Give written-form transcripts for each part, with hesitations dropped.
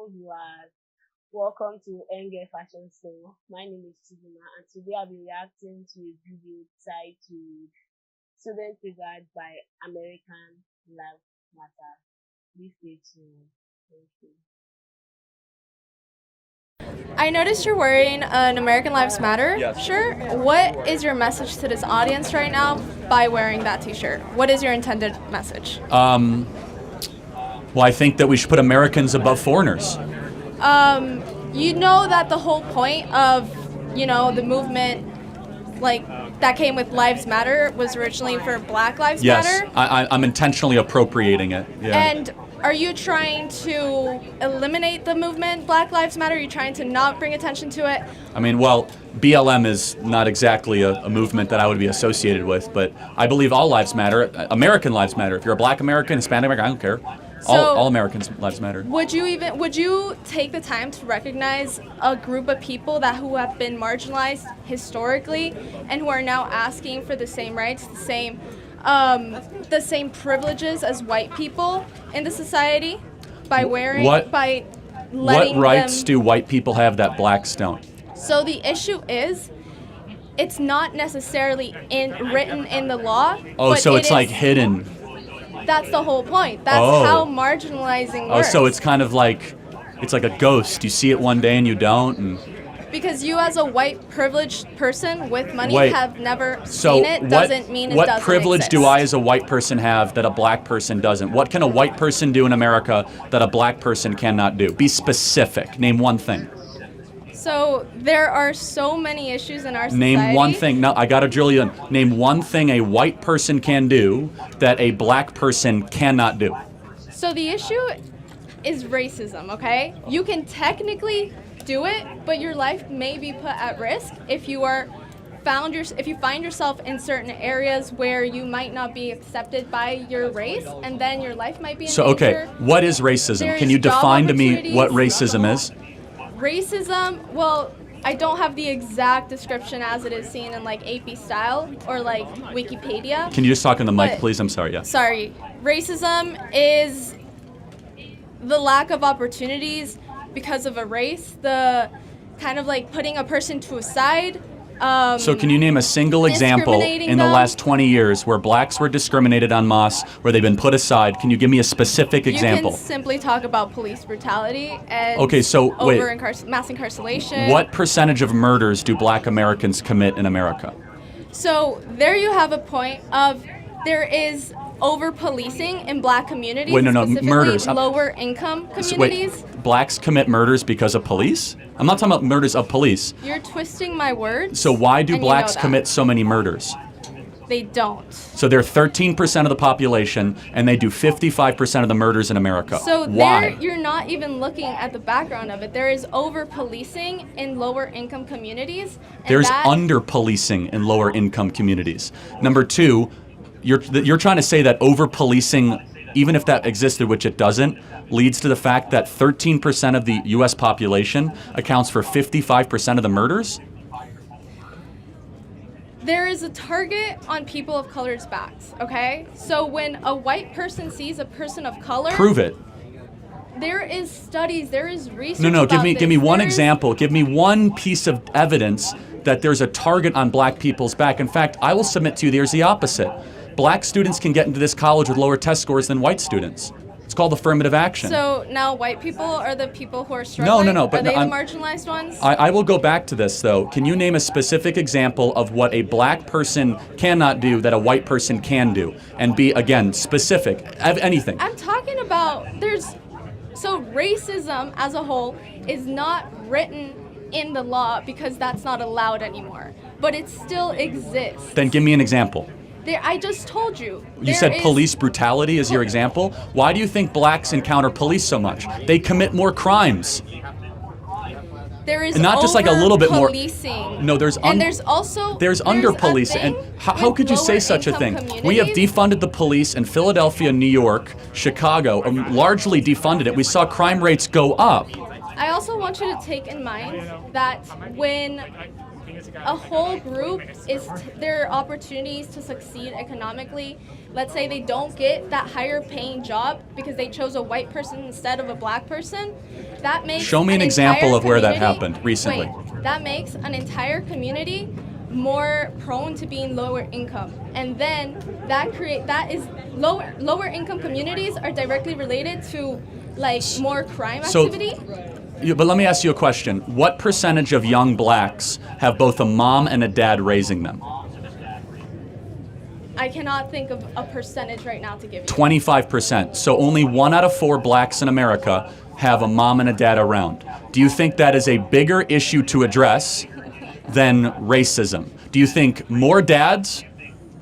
welcome viewers. Welcome to Ngal Fashion Store. My name is Chidera, and today I'll be reacting to a video titled Student Triggered by American Life Matter. Please stay tuned. Thank you. I noticed you're wearing an American Lives Matter Yes. shirt. What is your message to this audience right now by wearing that t-shirt? What is your intended message? Well, I think that we should put Americans above foreigners. You know that the whole point of, the movement, that came with Lives Matter was originally for Black Lives Yes, Matter? I'm intentionally appropriating it. Yeah. And are you trying to eliminate the movement, Black Lives Matter? Are you trying to not bring attention to it? I mean, well, BLM is not exactly a movement that I would be associated with, but I believe all lives matter. American lives matter. If you're a Black American, Hispanic American, I don't care. All Americans' lives matter. Would you take the time to recognize a group of people who have been marginalized historically and who are now asking for the same rights, the same privileges as white people in the society by letting What rights them... do white people have that blacks don't? So the issue is, it's not necessarily written in the law. Oh, but so it's like is, hidden. That's the whole point. That's how marginalizing works. Oh, so it's kind of like, it's like a ghost. You see it one day and you don't. And because you as a white privileged person with money have never so seen it doesn't mean it doesn't What privilege exist. do I as a white person have that a black person doesn't? What can a white person do in America that a black person cannot do? Be specific. Name one thing. So there are so many issues in our society. Name one thing. No, I got to drill you in. Name one thing a white person can do that a black person cannot do. So the issue is racism, okay? You can technically do it, but your life may be put at risk if you find yourself in certain areas where you might not be accepted by your race, and then your life might be in danger. Okay, what is racism? Can you define to me what racism is? Racism, well, I don't have the exact description as it is seen in AP style or Wikipedia. Can you just talk in the mic, please? I'm sorry, yeah. Sorry. Racism is the lack of opportunities because of a race, the kind of putting a person to a side. So can you name a single example in the last 20 years where blacks were discriminated en masse, where they've been put aside? Can you give me a specific example? You can simply talk about police brutality and mass incarceration. What percentage of murders do black Americans commit in America? So there you have a point of there is over-policing in black communities, specifically murders. Lower income communities. Blacks commit murders because of police? I'm not talking about murders of police. You're twisting my words. So why do blacks commit so many murders? They don't. So they're 13% of the population, and they do 55% of the murders in America. So why? You're not even looking at the background of it. There is over-policing in lower income communities. There's under-policing in lower income communities. Number two, you're trying to say that over-policing, even if that existed, which it doesn't, leads to the fact that 13% of the U.S. population accounts for 55% of the murders? There is a target on people of color's backs, okay? So when a white person sees a person of color... Prove it. There is studies, there is research give me one example. Give me one piece of evidence that there's a target on black people's back. In fact, I will submit to you there's the opposite. Black students can get into this college with lower test scores than white students. It's called affirmative action. So now white people are the people who are struggling? No. Are they the marginalized ones? I will go back to this, though. Can you name a specific example of what a black person cannot do that a white person can do? And be, again, specific. Anything. I'm talking about, so racism as a whole is not written in the law because that's not allowed anymore. But it still exists. Then give me an example. I just told you. You said police brutality is your example. Why do you think blacks encounter police so much? They commit more crimes. There is and not just a little bit more. No, there's under policing. And how could you say such a thing? We have defunded the police in Philadelphia, New York, Chicago, largely defunded it. We saw crime rates go up. I also want you to take in mind that when a whole group is their opportunities to succeed economically. Let's say they don't get that higher paying job because they chose a white person instead of a black person. That makes Show me an example of where that happened recently. Wait, that makes an entire community more prone to being lower income, and then that is lower income communities are directly related to like more crime activity. But let me ask you a question. What percentage of young blacks have both a mom and a dad raising them? I cannot think of a percentage right now to give you. 25%. So only 1 out of 4 blacks in America have a mom and a dad around. Do you think that is a bigger issue to address than racism? Do you think more dads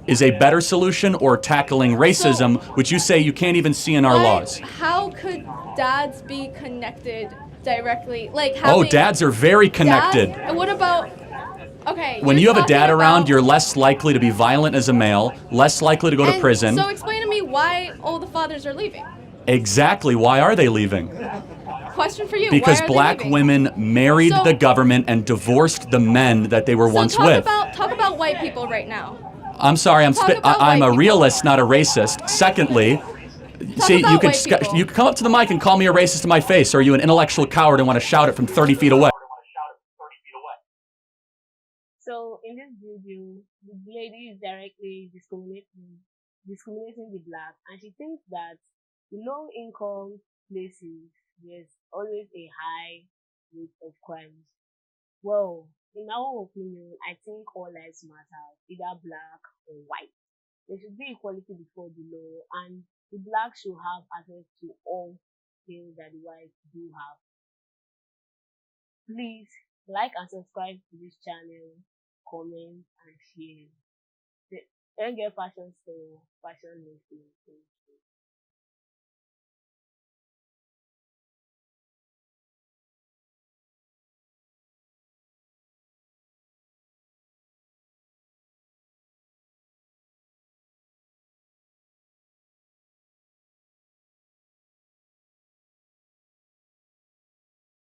is a better solution, or tackling racism, which you say you can't even see in our laws? How could dads be connected directly? Like dads are very connected. What about? Okay. When you have a dad around, you're less likely to be violent as a male, less likely to go to prison. So explain to me why all the fathers are leaving. Exactly. Why are they leaving? Question for you. Because why are black they leaving? women married the government and divorced the men that they were once with. Talk about white people right now. I'm sorry, I'm a realist, not a racist. Secondly, see, you can come up to the mic and call me a racist to my face, or are you an intellectual coward and want to shout it from 30 feet away? So in this video, the lady is directly discriminating the black, and she thinks that in low income places there's always a high rate of crime. Well, in my own opinion, I think all lives matter, either black or white. There should be equality before the law, and the black should have access to all things that the whites do have. Please like and subscribe to this channel, comment and share. The Ngal Fashion Store, fashion influence.